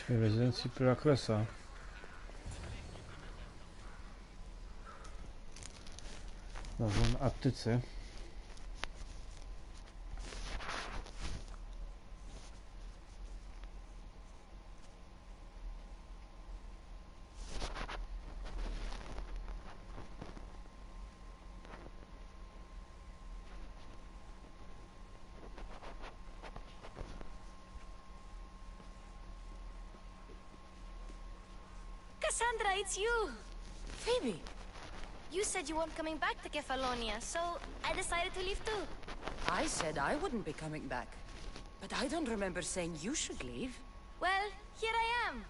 Jesteśmy w rezydencji Pylakresa. Znowu w Attyce. Cassandra, it's you! Phoebe! You said you weren't coming back to Kefalonia, so I decided to leave too. I said I wouldn't be coming back. But I don't remember saying you should leave. Well, here I am.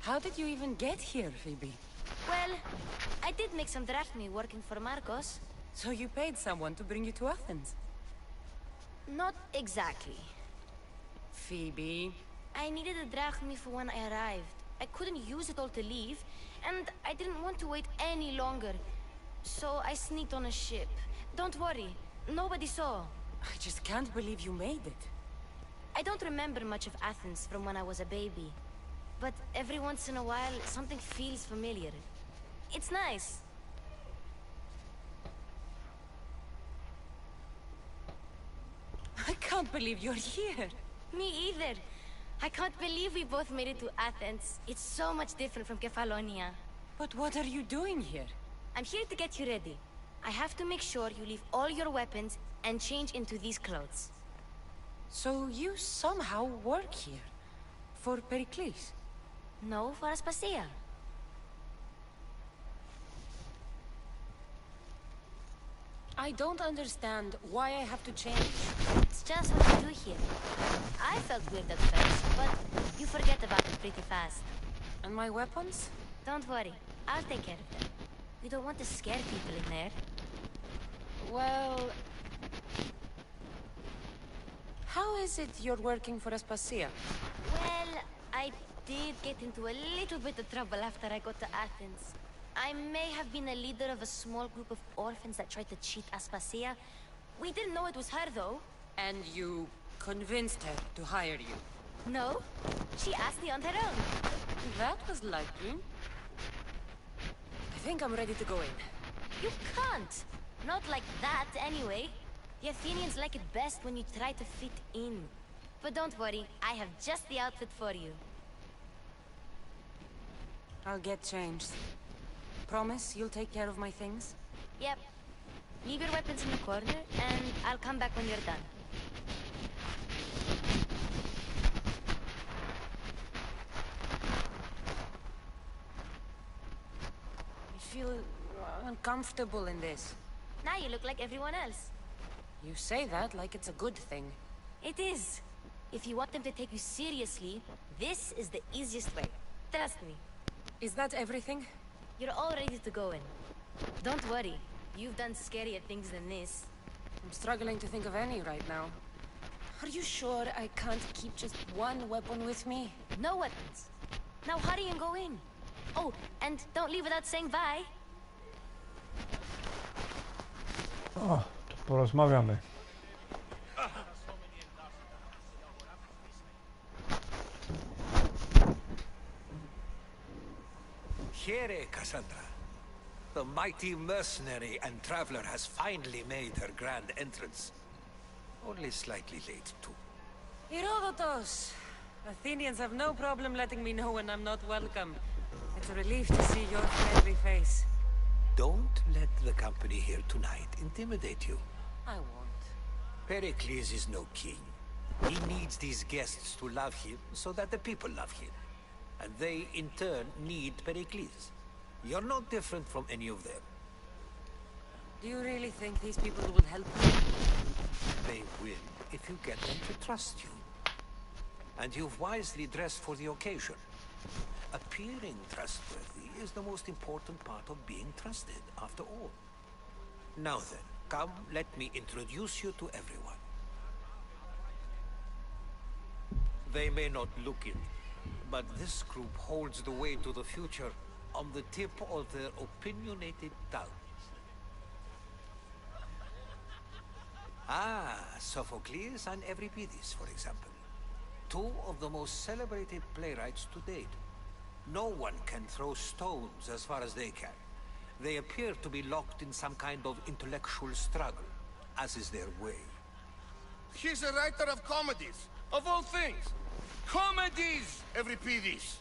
How did you even get here, Phoebe? Well, I did make some drachmi working for Marcos. So you paid someone to bring you to Athens? Not exactly. Phoebe... I needed a drachmi for when I arrived. I couldn't use it all to leave, and I didn't want to wait any longer. So I sneaked on a ship. Don't worry, nobody saw. I just can't believe you made it. I don't remember much of Athens from when I was a baby. But every once in a while, something feels familiar. It's nice. I can't believe you're here. Me either. I can't believe we both made it to Athens. It's so much different from Kefalonia. But what are you doing here? I'm here to get you ready. I have to make sure you leave all your weapons and change into these clothes. So you somehow work here? For Pericles? No, for Aspasia. I don't understand why I have to change. It's just what you do here. I felt weird at first, but you forget about it pretty fast. And my weapons? Don't worry, I'll take care of them. You don't want to scare people in there. Well... How is it you're working for Aspasia? Well, I did get into a little bit of trouble after I got to Athens. I may have been a leader of a small group of orphans that tried to cheat Aspasia. We didn't know it was her, though. And you convinced her to hire you? No, she asked me on her own. That was likely. I think I'm ready to go in. You can't. Not like that, anyway. The Athenians like it best when you try to fit in. But don't worry, I have just the outfit for you. I'll get changed. Promise you'll take care of my things? Yep. Leave your weapons in the corner, and I'll come back when you're done. I feel uncomfortable in this. Now you look like everyone else. You say that like it's a good thing. It is. If you want them to take you seriously, this is the easiest way. Trust me. Is that everything? You're all ready to go in. Don't worry. You've done scarier things than this. I'm struggling to think of any right now. Are you sure I can't keep just one weapon with me? No weapons. Now hurry and go in. Oh, and don't leave without saying bye. O, to porozmawiamy. Here, Cassandra. The mighty mercenary and traveler has finally made her grand entrance. Only slightly late, too. Herodotos! Athenians have no problem letting me know when I'm not welcome. It's a relief to see your friendly face. Don't let the company here tonight intimidate you. I won't. Pericles is no king. He needs these guests to love him so that the people love him. And they, in turn, need Pericles. You're not different from any of them. Do you really think these people will help me? They will if you get them to trust you. And you've wisely dressed for the occasion. Appearing trustworthy is the most important part of being trusted, after all. Now then, come, let me introduce you to everyone. They may not look it, but this group holds the way to the future on the tip of their opinionated tongues. Ah, Sophocles and Euripides, for example. Two of the most celebrated playwrights to date. No one can throw stones as far as they can. They appear to be locked in some kind of intellectual struggle, as is their way. He's a writer of comedies, of all things. Comedies, Euripides.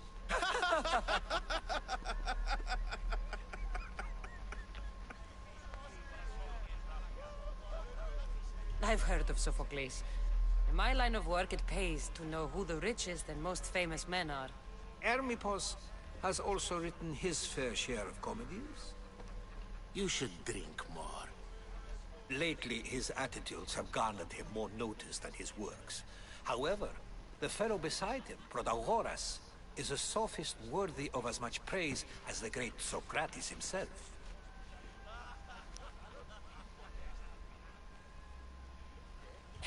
I've heard of Sophocles. In my line of work, it pays to know who the richest and most famous men are. Hermippos has also written his fair share of comedies. You should drink more. Lately, his attitudes have garnered him more notice than his works. However, the fellow beside him, Protagoras, is a sophist worthy of as much praise as the great Socrates himself.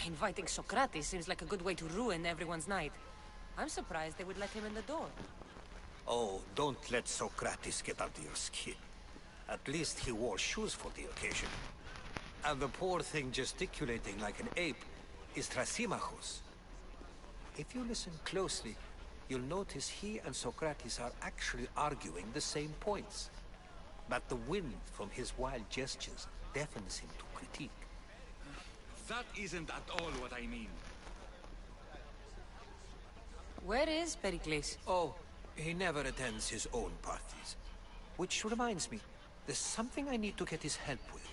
Inviting Socrates seems like a good way to ruin everyone's night. I'm surprised they would let him in the door. Oh, don't let Socrates get under your skin. At least he wore shoes for the occasion. And the poor thing gesticulating like an ape is Thrasymachos. If you listen closely, you'll notice he and Socrates are actually arguing the same points. But the wind from his wild gestures deafens him to critique. That isn't at all what I mean. Where is Pericles? Oh, he never attends his own parties. Which reminds me, there's something I need to get his help with.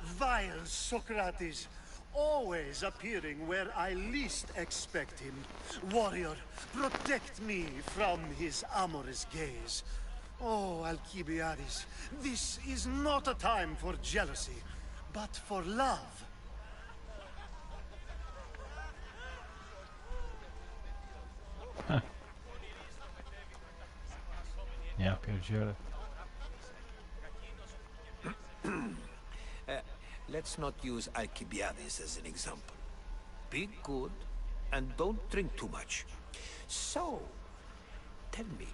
Vile Socrates, always appearing where I least expect him. Warrior, protect me from his amorous gaze. Oh, Alcibiades, this is not a time for jealousy, but for love. Ja pierdzielę. Let's not use Alcibiades as an example. Be good, and don't drink too much. So, tell me,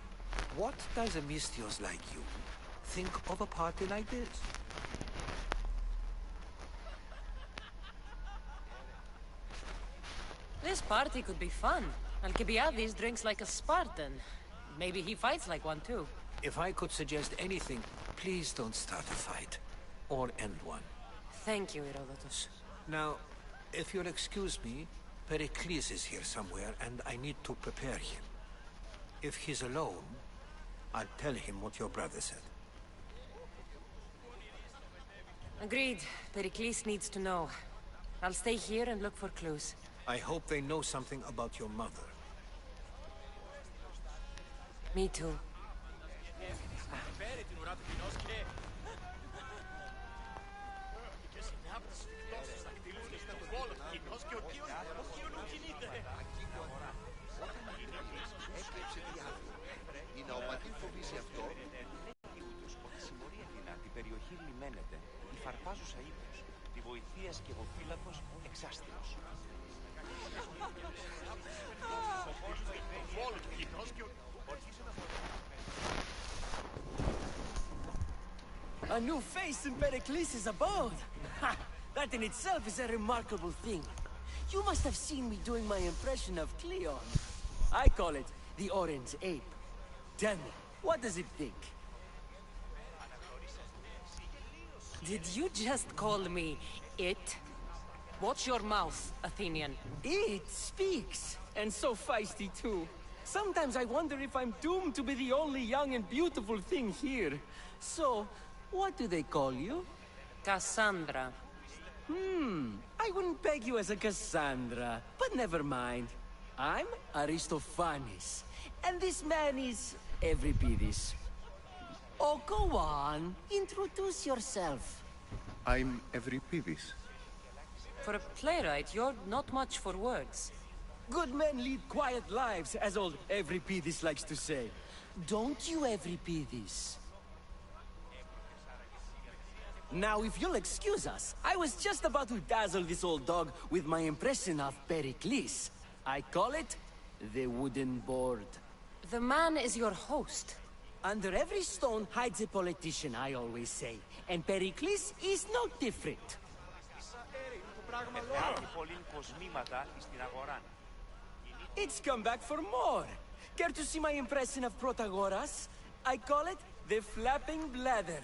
what does a Mystios like you think of a party like this? This party could be fun. Alcibiades drinks like a Spartan. Maybe he fights like one too. If I could suggest anything, please don't start a fight. Or end one. Thank you, Herodotus. Now, if you'll excuse me, Pericles is here somewhere, and I need to prepare him. If he's alone, I'll tell him what your brother said. Agreed. Pericles needs to know. I'll stay here and look for clues. I hope they know something about your mother. Me too. Την περιοχή λιμένεται, η φαρπάζουσα ύπος, τη βοηθείας και ο φύλακος εξάστηλος. A new face in Pericles' abode! Ha! That in itself is a remarkable thing. You must have seen me doing my impression of Cleon. I call it the Orange Ape. Tell me, what does it think? Did you just call me it? Watch your mouth, Athenian. It speaks, and so feisty too. Sometimes I wonder if I'm doomed to be the only young and beautiful thing here. So, what do they call you? Cassandra. I wouldn't peg you as a Cassandra, but never mind. I'm Aristophanes, and this man is Euripides. Oh, go on. Introduce yourself. I'm Euripides. For a playwright, you're not much for words. Good men lead quiet lives, as old Euripides likes to say. Don't you, Euripides? Now, if you'll excuse us, I was just about to dazzle this old dog with my impression of Pericles. I call it the wooden board. The man is your host. Under every stone hides a politician, I always say. And Pericles is no different. Εφεάλει πολλήν κοσμήματα στην αγορά. It's come back for more. Care to see my impression of Protagoras? I call it the flapping bladder.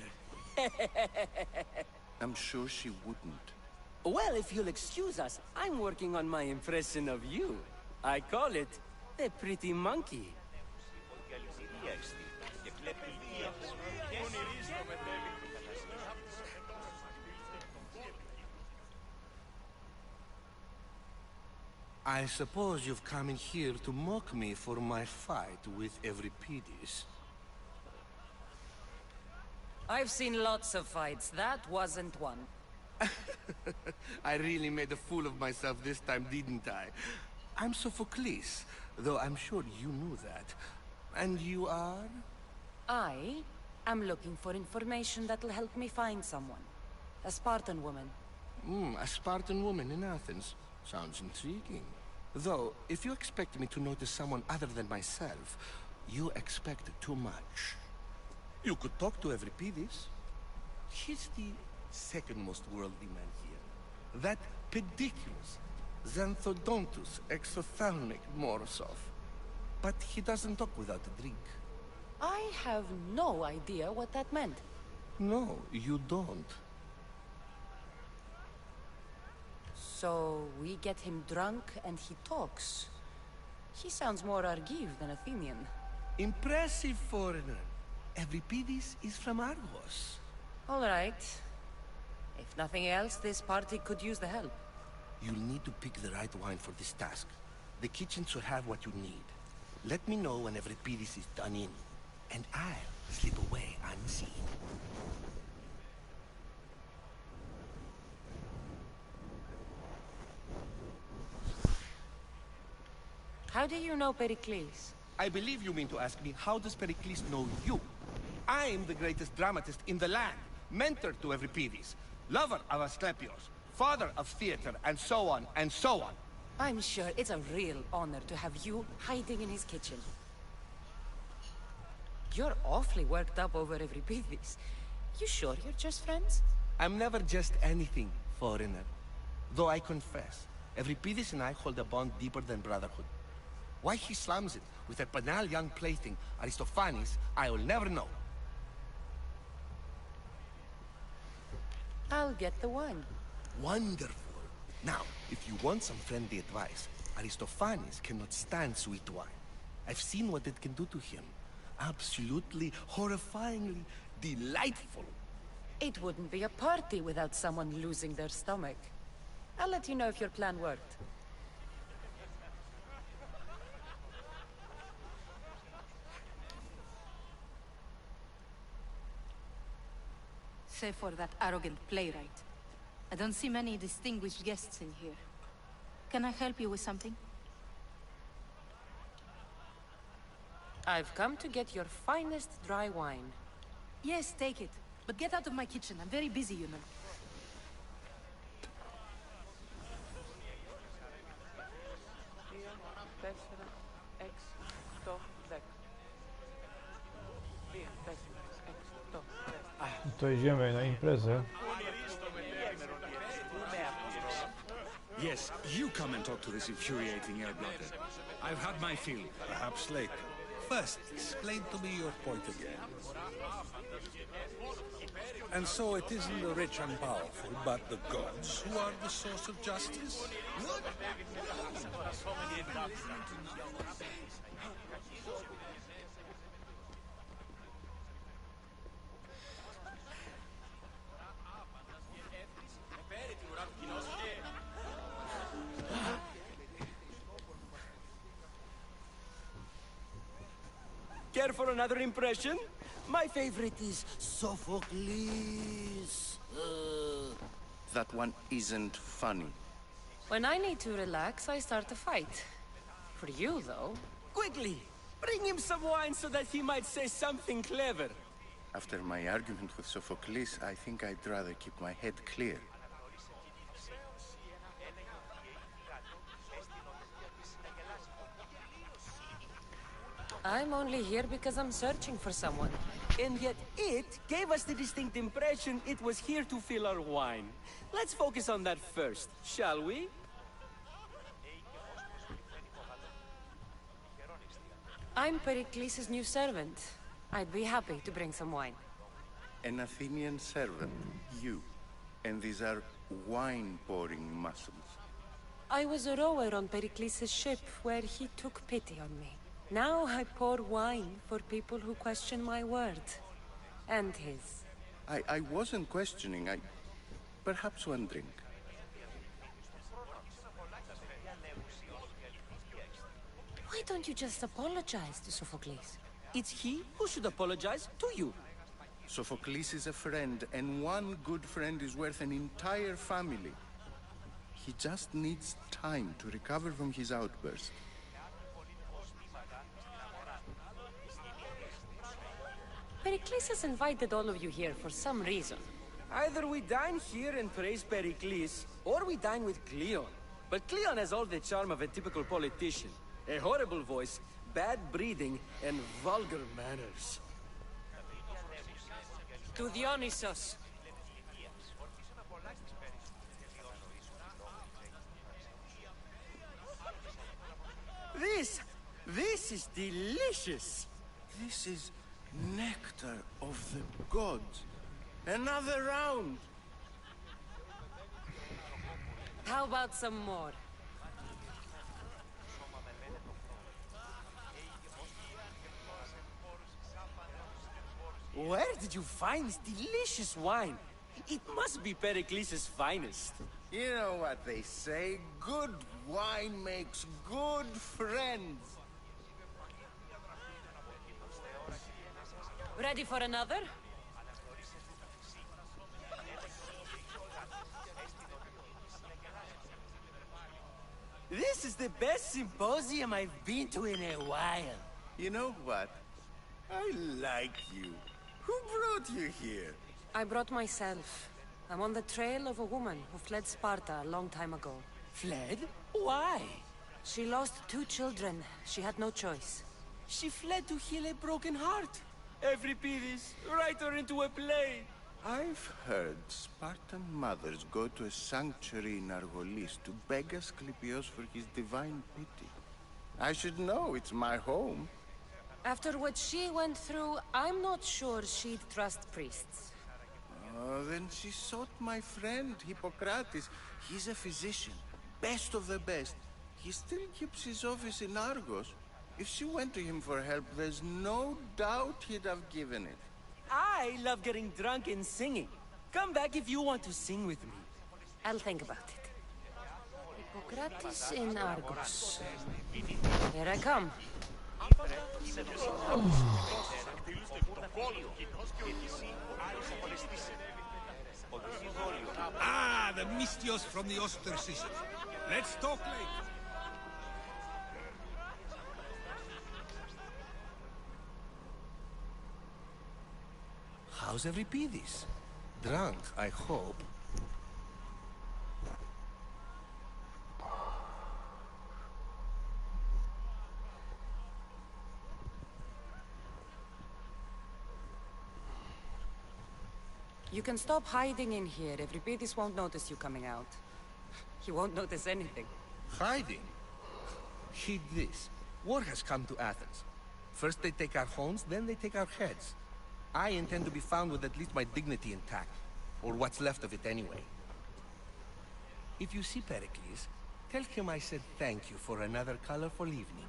I'm sure she wouldn't. Well, if you'll excuse us, I'm working on my impression of you. I call it the pretty monkey. Ότι αληθινία εστί και βλέπει βίας. I suppose you've come in here to mock me for my fight with Euripides. I've seen lots of fights. That wasn't one. I really made a fool of myself this time, didn't I? I'm Sophocles, though I'm sure you knew that. And you are? I am looking for information that'll help me find someone. A Spartan woman. A Spartan woman in Athens. Sounds intriguing. Though, if you expect me to notice someone other than myself, you expect too much. You could talk to Euripides. He's the second most worldly man here. That pediculous, xanthodontus, exophthalmic Morosov. But he doesn't talk without a drink. I have no idea what that meant. No, you don't. So we get him drunk and he talks. He sounds more Argive than Athenian. Impressive, foreigner. Euripides is from Argos. All right. If nothing else, this party could use the help. You'll need to pick the right wine for this task. The kitchen should have what you need. Let me know when Euripides is done in, and I'll slip away unseen. How do you know Pericles? I believe you mean to ask me, how does Pericles know you? I'm the greatest dramatist in the land, mentor to Euripides, lover of Asclepios, father of theater, and so on, and so on. I'm sure it's a real honor to have you hiding in his kitchen. You're awfully worked up over Euripides. You sure you're just friends? I'm never just anything, foreigner. Though I confess, Euripides and I hold a bond deeper than brotherhood. Why he slams it with a banal young plaything, Aristophanes, I will never know. I'll get the wine. Wonderful. Now, if you want some friendly advice, Aristophanes cannot stand sweet wine. I've seen what it can do to him. Absolutely, horrifyingly delightful. It wouldn't be a party without someone losing their stomach. I'll let you know if your plan worked. Save for that arrogant playwright. I don't see many distinguished guests in here. Can I help you with something? I've come to get your finest dry wine. Yes, take it. But get out of my kitchen. I'm very busy, you know. To idziemy na imprezę. Yes, you come and talk to this infuriating air-blooded. I've had my fill. Perhaps later. First, explain to me your point again. And so it isn't the rich and powerful, but the gods who are the source of justice? Care for another impression? My favorite is Sophocles. That one isn't funny. When I need to relax, I start a fight. For you, though. Quickly, bring him some wine so that he might say something clever. After my argument with Sophocles, I think I'd rather keep my head clear. I'm only here because I'm searching for someone. And yet it gave us the distinct impression it was here to fill our wine. Let's focus on that first, shall we? I'm Pylakresa' new servant. I'd be happy to bring some wine. An Athenian servant, you. And these are wine-pouring muscles. I was a rower on Pylakresa' ship where he took pity on me. Now I pour wine for people who question my word. And his. I wasn't questioning, perhaps one drink. Why don't you just apologize to Sophocles? It's he who should apologize to you. Sophocles is a friend, and one good friend is worth an entire family. He just needs time to recover from his outburst. Pylakresa invited all of you here for some reason. Either we dine here and praise Pericles, or we dine with Cleon. But Cleon has all the charm of a typical politician. A horrible voice, bad breeding, and vulgar manners. To Dionysos. This is delicious. This is nectar of the gods. Another round. How about some more? Where did you find this delicious wine? It must be Pericles' finest. You know what they say, good wine makes good friends. Ready for another? This is the best symposium I've been to in a while. You know what? I like you. Who brought you here? I brought myself. I'm on the trail of a woman who fled Sparta a long time ago. Fled? Why? She lost 2 children. She had no choice. She fled to heal a broken heart. Euripides, write her into a play. I've heard Spartan mothers go to a sanctuary in Argolis to beg Asclepios for his divine pity. I should know, it's my home. After what she went through, I'm not sure she'd trust priests. Oh, then she sought my friend, Hippocrates. He's a physician, best of the best. He still keeps his office in Argos. If she went to him for help, there's no doubt he'd have given it. I love getting drunk and singing. Come back if you want to sing with me. I'll think about it. Hippocrates in Argos. Here I come. Ah, the Mystios from the ostracism. Let's talk later. How's Euripides? Drunk, I hope. You can stop hiding in here. Euripides won't notice you coming out. He won't notice anything. Hiding? Heed this. War has come to Athens. First they take our homes, then they take our heads. I intend to be found with at least my dignity intact. Or what's left of it anyway. If you see Pericles, tell him I said thank you for another colorful evening.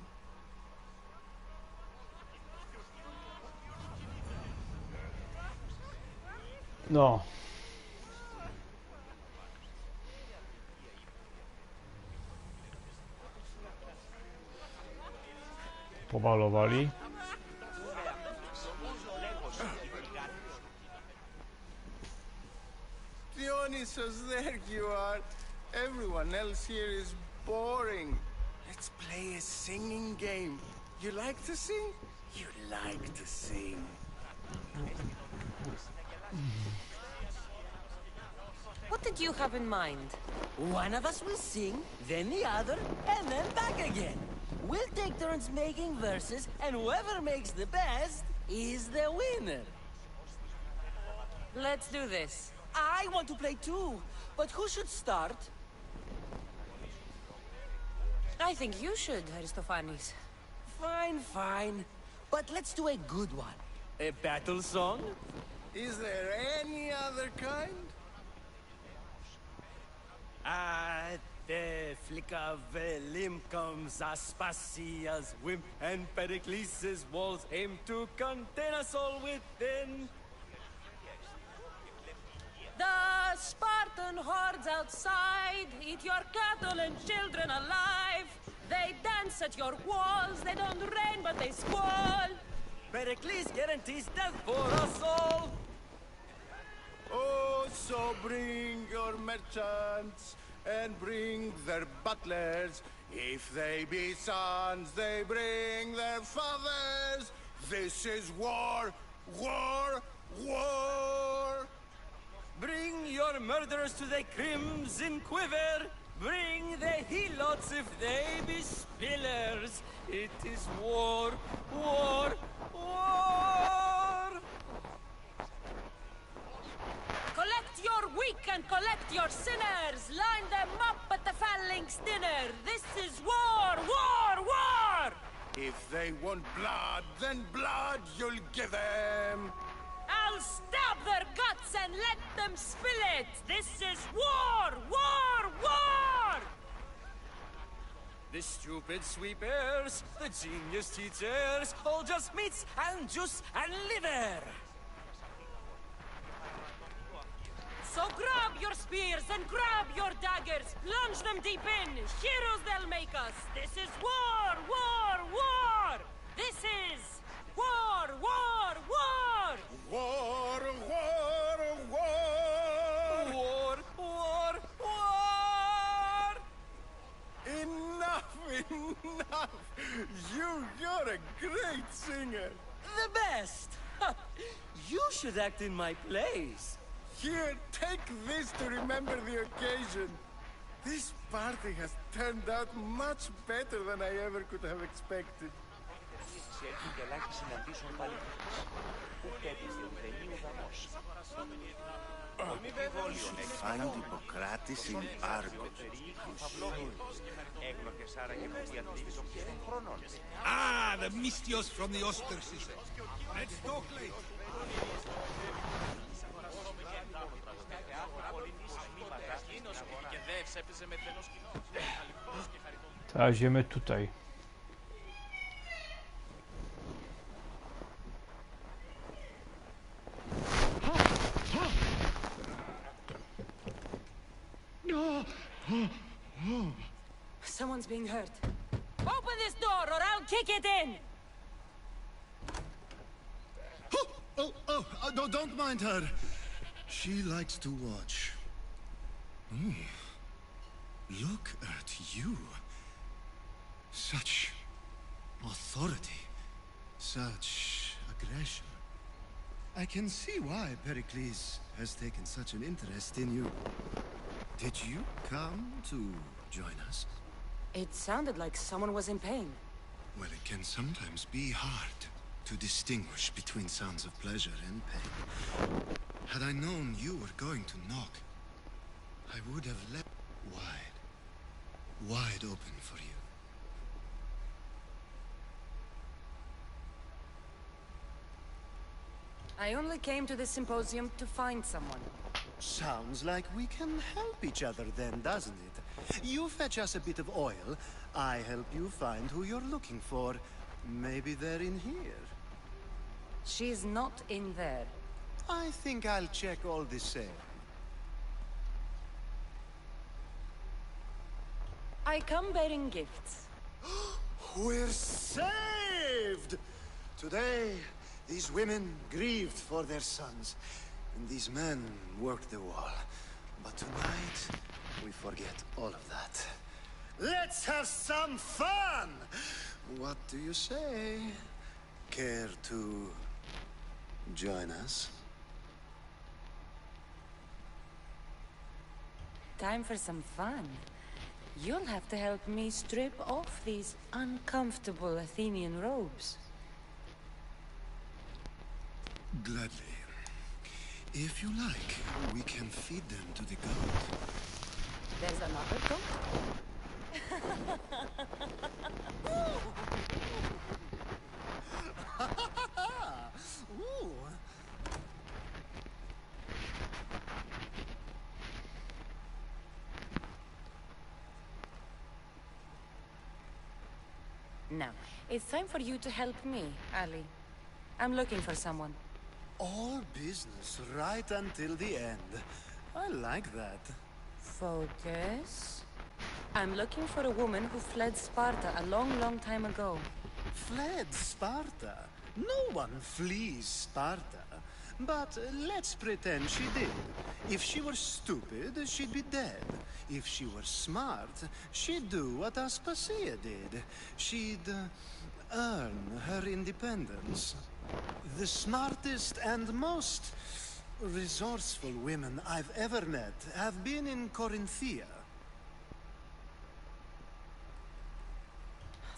No. Pomalowali. Dionysos, there you are. Everyone else here is boring. Let's play a singing game. You like to sing? You like to sing. What did you have in mind? One of us will sing, then the other, and then back again. We'll take turns making verses, and whoever makes the best is the winner. Let's do this. I want to play too, but who should start? I think you should, Aristophanes. Fine, fine. But let's do a good one. A battle song? Is there any other kind? At the flick of a limb comes Aspasia's whim, and Pericles' walls aim to contain us all within. The Spartan hordes outside eat your cattle and children alive. They dance at your walls, they don't rain but they squall. Pericles guarantees death for us all. Oh, so bring your merchants and bring their butlers. If they be sons, they bring their fathers. This is war, war, war. Bring your murderers to the crimson quiver. Bring the helots if they be spillers. It is war, war, war. Collect your weak and collect your sinners. Line them up at the phalanx dinner. This is war, war, war! If they want blood, then blood you'll give them. I'll stab their guts and let them spill it. This is war, war, war! The stupid sweepers, the genius teachers, all just meats and juice and liver. So grab your spears and grab your daggers. Plunge them deep in. Heroes they'll make us. This is war, war, war! This is war, war, war! War, war, war! War, war, war! Enough, enough! You're a great singer! The best! You should act in my plays. Here, take this to remember the occasion. This party has turned out much better than I ever could have expected. Find Hippocrates in Argos. Ah, the mystios from the ostracism. Let's talk later. Teraz idziemy tutaj. Someone's being hurt. Open this door or I'll kick it in! No, don't mind her. She likes to watch. Oh, look at you. Such authority. Such aggression. I can see why Pericles has taken such an interest in you. Did you come to join us? It sounded like someone was in pain. Well, it can sometimes be hard to distinguish between sounds of pleasure and pain. Had I known you were going to knock, I would have left wide open for you. I only came to the Sympozjum to find someone. Sounds like we can help each other then, doesn't it? You fetch us a bit of oil, I help you find who you're looking for. Maybe they're in here. She's not in there. I think I'll check all the same. I come bearing gifts. We're saved! Today, these women grieved for their sons, and these men worked the wall. But tonight, we forget all of that. Let's have some fun! What do you say? Care to join us? Time for some fun. You'll have to help me strip off these uncomfortable Athenian robes. Gladly. If you like, we can feed them to the goat. There's another goat? Ooh. Now, it's time for you to help me, Ali. I'm looking for someone. All business right until the end. I like that. Focus. I'm looking for a woman who fled Sparta a long time ago. Fled Sparta? No one flees Sparta. But let's pretend she did. If she were stupid, she'd be dead. If she were smart, she'd do what Aspasia did. She'd earn her independence. The smartest and most resourceful women I've ever met have been in Corinthia.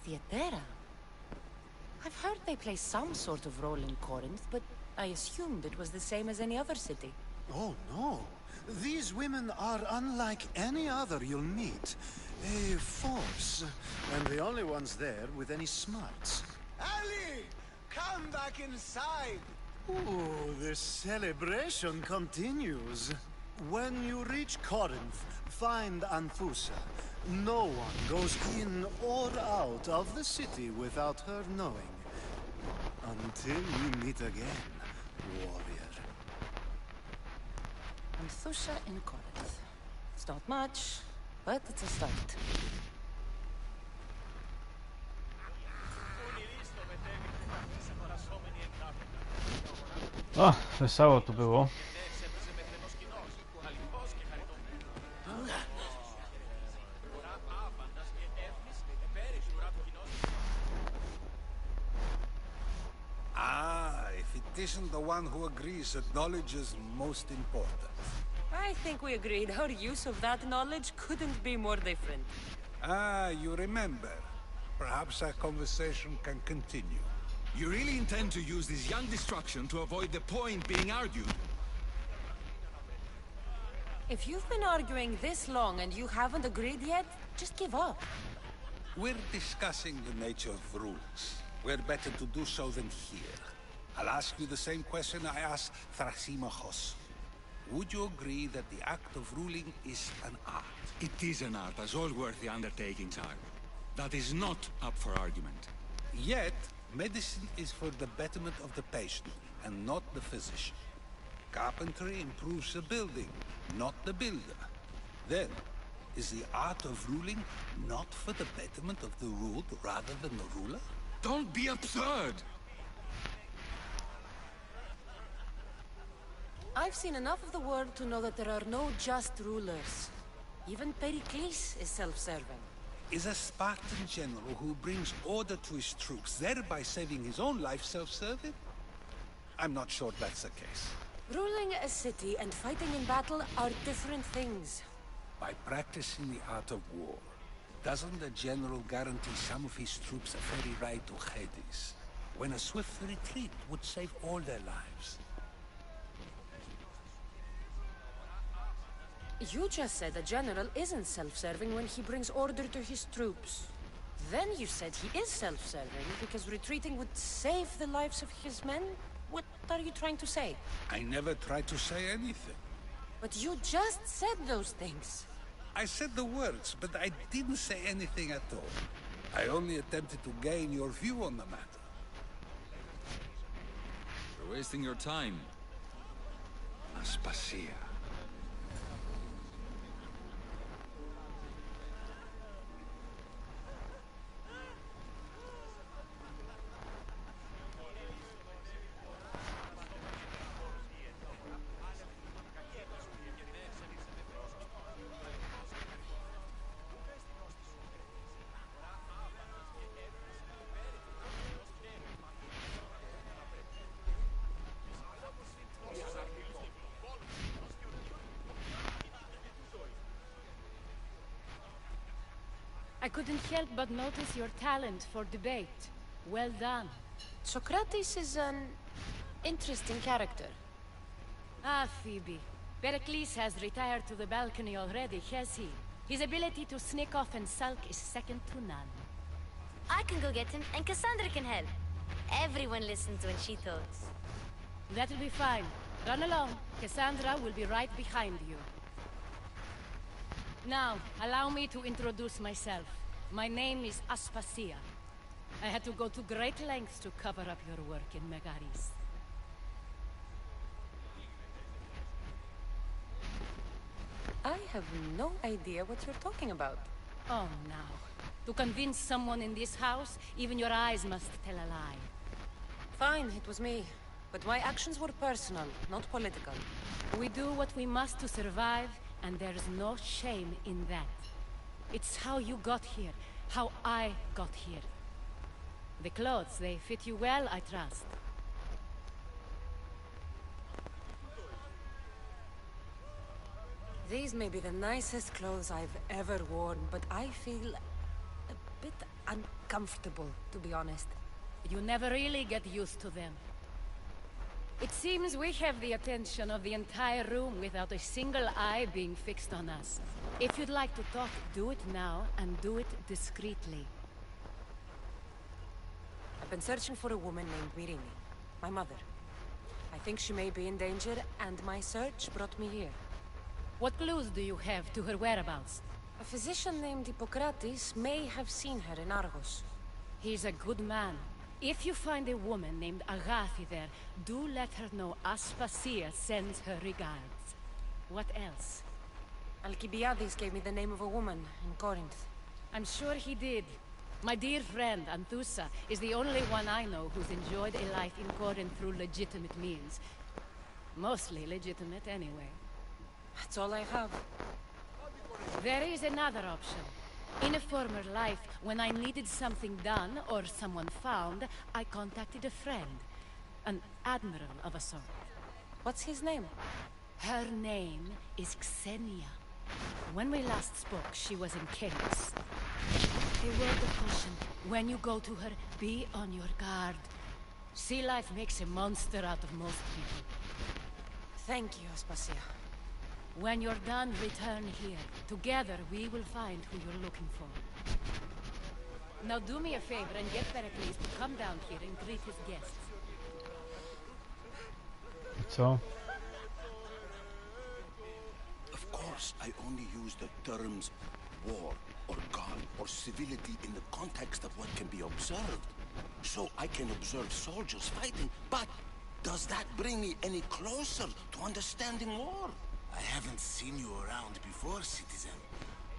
Theatera? I've heard they play some sort of role in Corinth, but I assumed it was the same as any other city. Oh, no. These women are unlike any other you'll meet. A force, and the only ones there with any smarts. Ali! Come back inside! Ooh, the celebration continues. When you reach Corinth, find Anfusa. No one goes in or out of the city without her knowing. Until we meet again, warrior. Anthusha in Corinth. It's not much, but it's a start. O, wesoło to było. If it isn't the one who agrees that knowledge is most important. I think we agreed our use of that knowledge couldn't be more different. You remember. Perhaps our conversation can continue. You really intend to use this young destruction to avoid the point being argued? If you've been arguing this long and you haven't agreed yet, just give up. We're discussing the nature of rules. We're better to do so than here. I'll ask you the same question I asked Thrasimachos. Would you agree that the act of ruling is an art? It is an art, as all worthy undertakings are. That is not up for argument. Yet, medicine is for the betterment of the patient, and not the physician. Carpentry improves the building, not the builder. Then, is the art of ruling not for the betterment of the ruled rather than the ruler? Don't be absurd! I've seen enough of the world to know that there are no just rulers. Even Pericles is self-serving. Is a Spartan general who brings order to his troops, thereby saving his own life, self-serving? I'm not sure that's the case. Ruling a city and fighting in battle are different things. By practicing the art of war, doesn't the general guarantee some of his troops a ferry ride to Hades, when a swift retreat would save all their lives? You just said a general isn't self-serving when he brings order to his troops. Then you said he is self-serving because retreating would save the lives of his men? What are you trying to say? I never tried to say anything. But you just said those things. I said the words, but I didn't say anything at all. I only attempted to gain your view on the matter. You're wasting your time. Aspasia. I couldn't help but notice your talent for debate. Well done. Socrates is an interesting character. Ah, Phoebe. Pericles has retired to the balcony already, has he? His ability to sneak off and sulk is second to none. I can go get him, and Cassandra can help. Everyone listens when she talks. That'll be fine. Run along. Cassandra will be right behind you. Now, allow me to introduce myself. My name is Aspasia. I had to go to great lengths to cover up your work in Megaris. I have no idea what you're talking about. Oh, now. To convince someone in this house, even your eyes must tell a lie. Fine, it was me. But my actions were personal, not political. We do what we must to survive, and there's no shame in that. It's how you got here, how I got here. The clothes, they fit you well, I trust. These may be the nicest clothes I've ever worn, but I feel a bit uncomfortable, to be honest. You never really get used to them. It seems we have the attention of the entire room without a single eye being fixed on us. If you'd like to talk, do it now, and do it discreetly. I've been searching for a woman named Mirini, my mother. I think she may be in danger, and my search brought me here. What clues do you have to her whereabouts? A physician named Hippocrates may have seen her in Argos. He's a good man. If you find a woman named Agathi there, do let her know Aspasia sends her regards. What else? Alcibiades gave me the name of a woman in Corinth. I'm sure he did. My dear friend, Anthusa, is the only one I know who's enjoyed a life in Corinth through legitimate means. Mostly legitimate, anyway. That's all I have. There is another option. In a former life, when I needed something done or someone found, I contacted a friend. An admiral of a sort. What's his name? Her name is Xenia. When we last spoke, she was in chaos. A word of caution. When you go to her, be on your guard. Sea life makes a monster out of most people. Thank you, Aspasia. When you're done, return here. Together, we will find who you're looking for. Now do me a favor and get Pericles to come down here and greet his guests. So? Of course, I only use the terms war, or God, or civility in the context of what can be observed. So I can observe soldiers fighting, but does that bring me any closer to understanding war? I haven't seen you around before, citizen.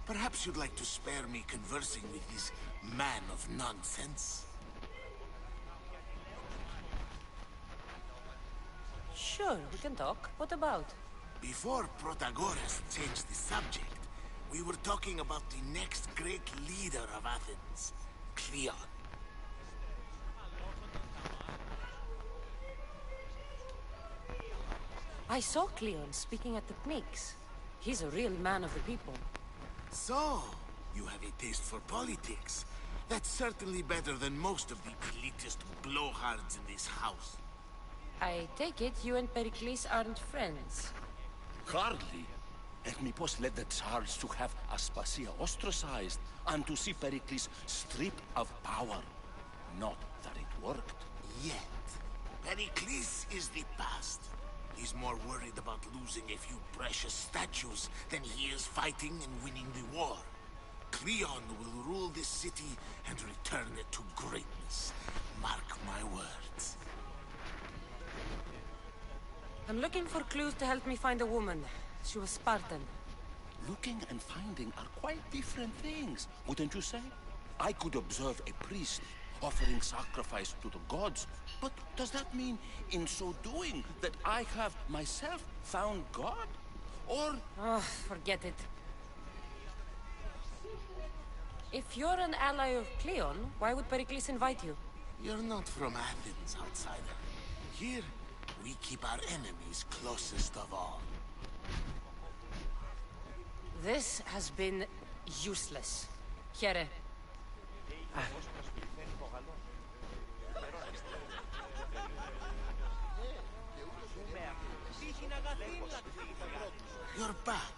Perhaps you'd like to spare me conversing with this man of nonsense? Sure, we can talk. What about? Before Protagoras changed the subject, we were talking about the next great leader of Athens, Cleon. I saw Cleon speaking at the Pnyx. He's a real man of the people. So, you have a taste for politics. That's certainly better than most of the elitist blowhards in this house. I take it you and Pericles aren't friends. Hardly. Hermippos led the Tsars to have Aspasia ostracized and to see Pericles stripped of power. Not that it worked. Yet. Pericles is the past. He's more worried about losing a few precious statues than he is fighting and winning the war. Cleon will rule this city and return it to greatness. Mark my words. I'm looking for clues to help me find a woman. She was Spartan. Looking and finding are quite different things, wouldn't you say? I could observe a priest offering sacrifice to the gods, but does that mean, in so doing, that I have myself found God? Or... Oh, forget it. If you're an ally of Cleon, why would Pericles invite you? You're not from Athens, outsider. Here, we keep our enemies closest of all. This has been useless. Here. You're back.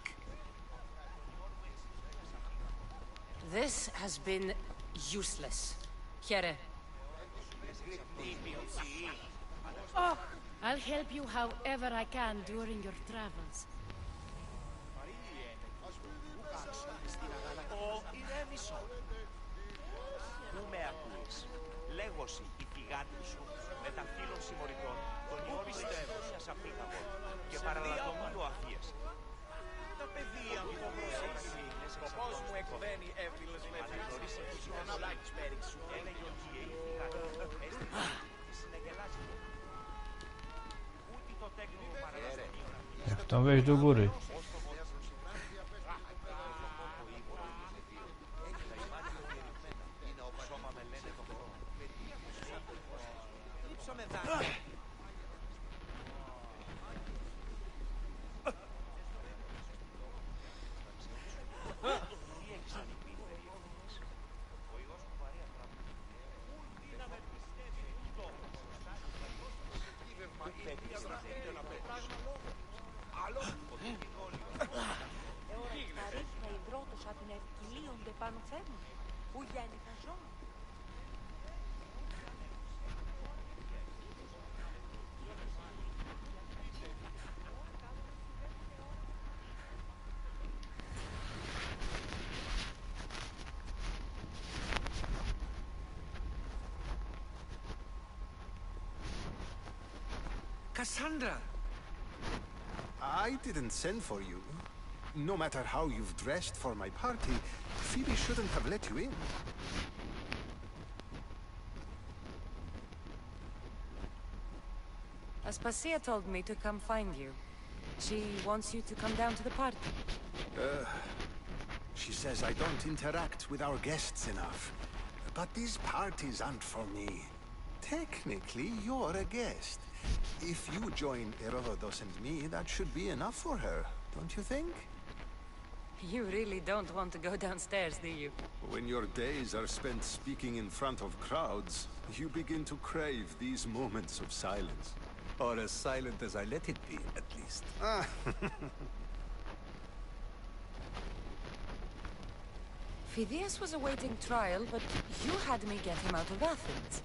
This has been useless. Here. Oh, I'll help you however I can during your travels. Πού με ακούεις? Λέγωση η πηγάτη σου με τα φύλλων συμμοριτών τον ιόνο ιστορίας απίκαβων και παραλατώμενο αφίεση. Τα παιδεία μου προσέξει, σκοπός μου εκβαίνει εύκολες μέτρες. Αναγνωρίσε τους γονείς σου έλεγε ότι η πηγάτη έστειλε τη συνεγελάση του. Ούτε το τέκνο παραλατωμίων αφίεση. Jak tam wejść do góry? Cassandra! I didn't send for you. No matter how you've dressed for my party, Phoebe shouldn't have let you in. Aspasia told me to come find you. She wants you to come down to the party. She says I don't interact with our guests enough. But these parties aren't for me. Technically, you're a guest. If you join Herodotus and me, that should be enough for her, don't you think? You really don't want to go downstairs, do you? When your days are spent speaking in front of crowds, you begin to crave these moments of silence. Or as silent as I let it be, at least. Phidias was awaiting trial, but you had me get him out of Athens.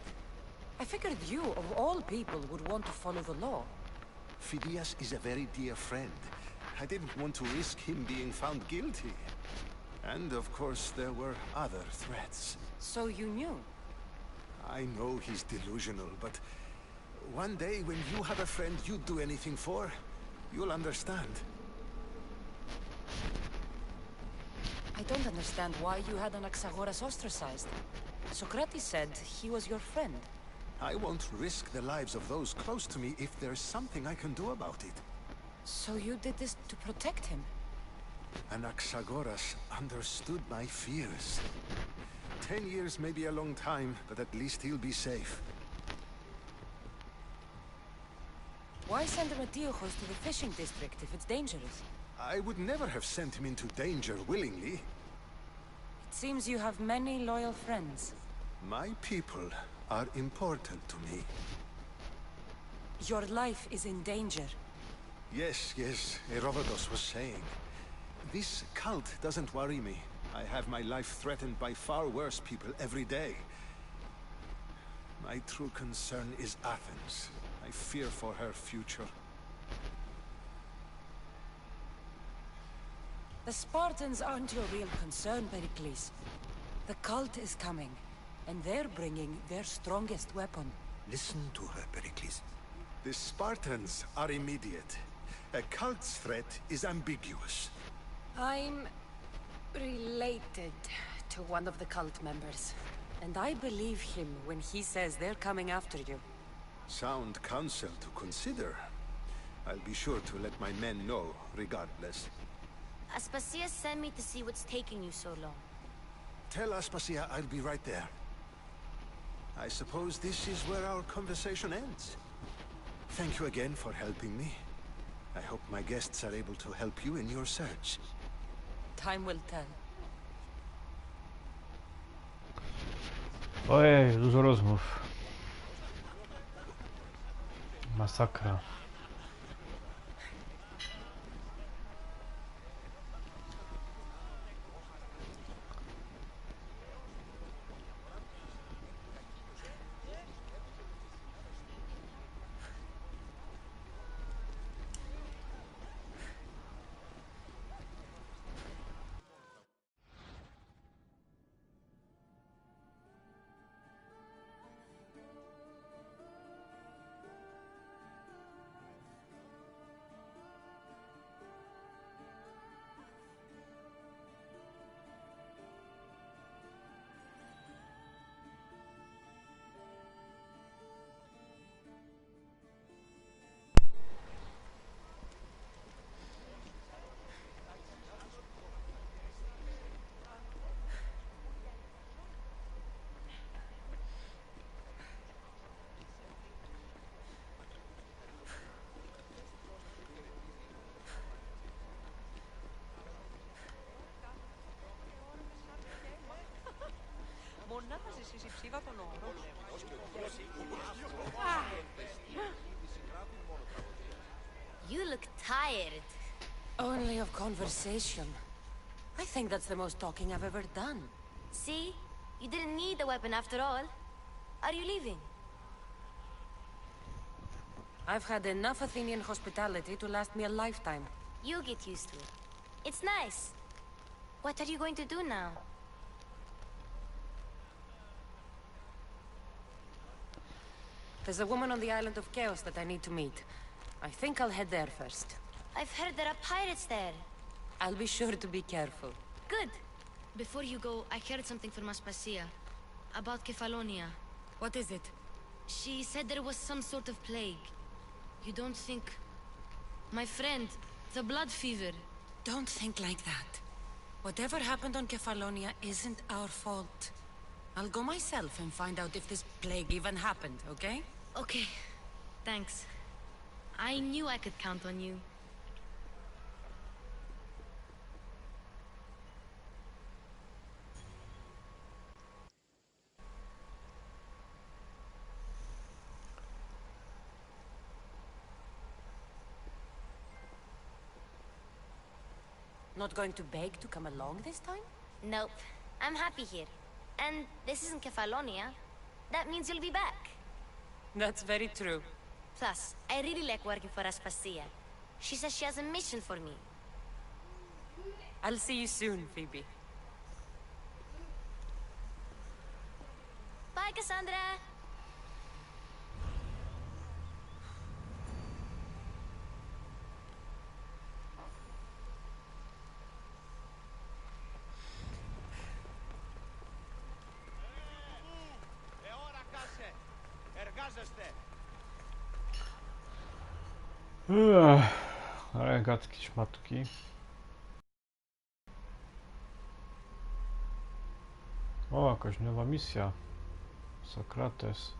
I figured you, of all people, would want to follow the law. Phidias is a very dear friend. I didn't want to risk him being found guilty. And, of course, there were other threats. So you knew? I know he's delusional, but one day when you have a friend you'd do anything for, you'll understand. I don't understand why you had Anaxagoras ostracized. Socrates said he was your friend. I won't risk the lives of those close to me if there's something I can do about it. So you did this to protect him? Anaxagoras understood my fears. 10 years may be a long time, but at least he'll be safe. Why send Antiochos to the fishing district if it's dangerous? I would never have sent him into danger willingly. It seems you have many loyal friends. My people are important to me. Your life is in danger. Yes, Herodotus was saying. This cult doesn't worry me. I have my life threatened by far worse people every day. My true concern is Athens. I fear for her future. The Spartans aren't your real concern, Pericles. The cult is coming, and they're bringing their strongest weapon. Listen to her, Pericles. The Spartans are immediate. A cult's threat is ambiguous. I'm related to one of the cult members. And I believe him when he says they're coming after you. Sound counsel to consider. I'll be sure to let my men know, regardless. Aspasia sent me to see what's taking you so long. Tell Aspasia I'll be right there. I suppose this is where our conversation ends. Thank you again for helping me. I hope my guests are able to help you in your search. Time will tell. Ojej, dużo rozmów. Masakra. You look tired. Only of conversation. I think that's the most talking I've ever done. See? You didn't need the weapon after all. Are you leaving? I've had enough Athenian hospitality to last me a lifetime. You'll get used to it. It's nice. What are you going to do now? There's a woman on the island of Chaos that I need to meet. I think I'll head there first. I've heard there are pirates there. I'll be sure to be careful. Good. Before you go, I heard something from Aspasia. About Kefalonia. What is it? She said there was some sort of plague. You don't think... My friend, the blood fever. Don't think like that. Whatever happened on Kefalonia isn't our fault. I'll go myself and find out if this plague even happened, okay? Okay. Thanks. I knew I could count on you. Not going to beg to come along this time? Nope. I'm happy here. And this isn't Kefalonia. That means you'll be back. That's very true. Plus, I really like working for Aspasia. She says she has a mission for me. I'll see you soon, Phoebe. Bye, Cassandra! Ale gadki szmatki. O, jakaś nowa misja. Sokrates.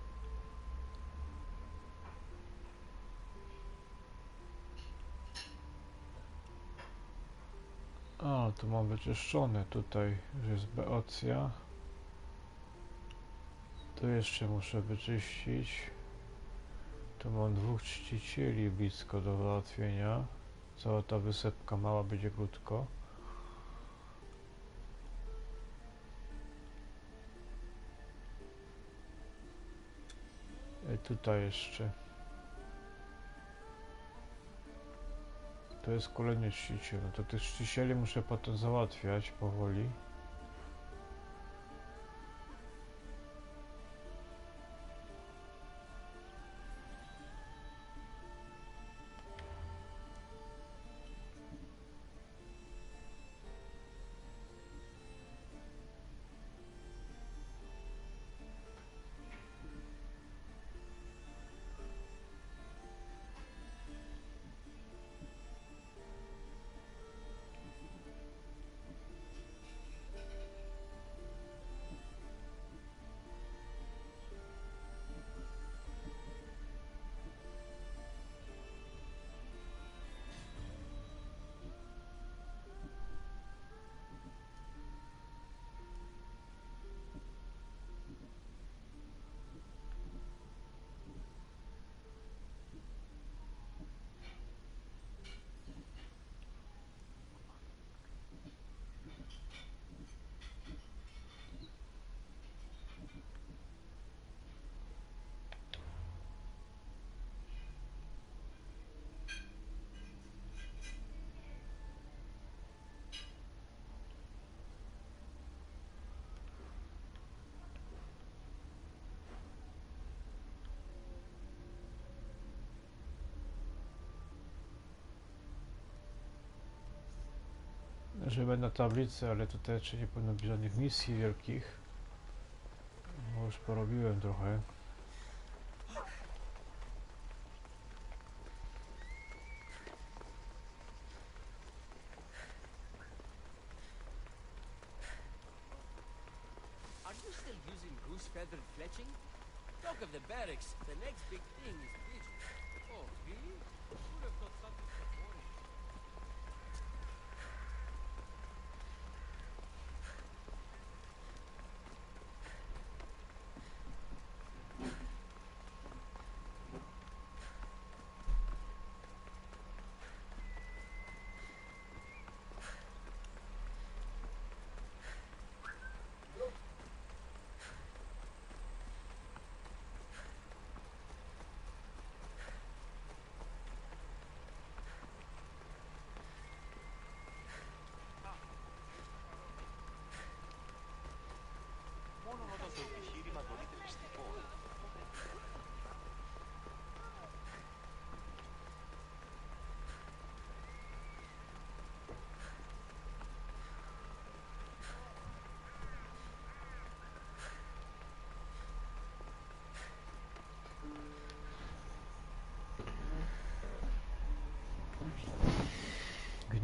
A, tu mam wyczyszczone. Tutaj już jest beocja. Tu jeszcze muszę wyczyścić. Tu mam 2 czcicieli blisko do załatwienia. Cała ta wysepka mała będzie krótko. I tutaj jeszcze. To jest kolejny czciciel. No to tych czcicieli muszę potem załatwiać powoli. Że będę na tablicy, ale tutaj jeszcze nie powinno być żadnych misji wielkich. Bo już porobiłem trochę. Are you still using goose feathered fletching? Talk of the barracks, the next big thing is pigeons. Oh, really? Would have thought something more.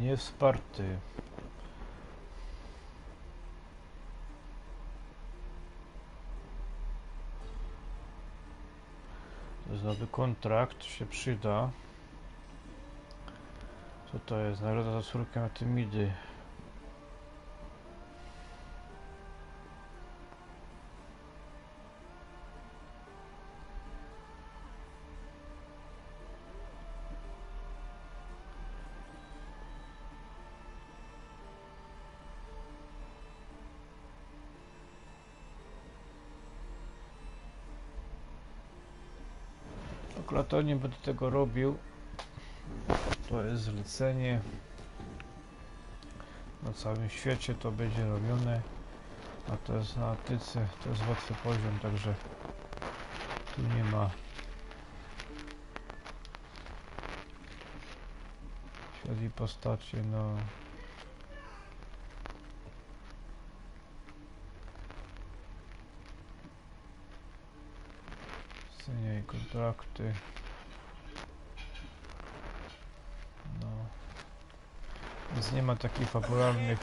Nie wsparty. To jest nowy kontrakt, się przyda. Co to jest? Nagroda za córkę Artemidy. Akurat to nie będę tego robił. To jest zlecenie. Na całym świecie to będzie robione. A to jest na Atyce, to jest łatwy poziom, także tu nie ma. Świat i postacie, no. Scenie i kontrakty. No. Więc nie ma takich fabularnych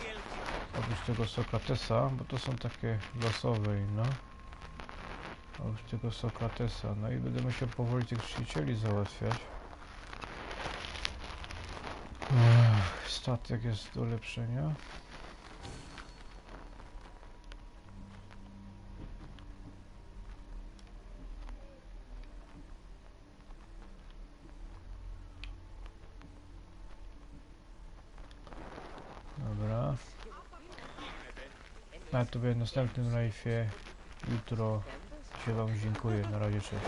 oprócz tego Sokratesa, bo to są takie losowe, no. Oprócz tego Sokratesa, no i będę musiał powoli tych czcicieli załatwiać. Statek jest do ulepszenia. Dobra. Na to będzie w następnym live'ie. Jutro się wam dziękuję. Na razie, cześć.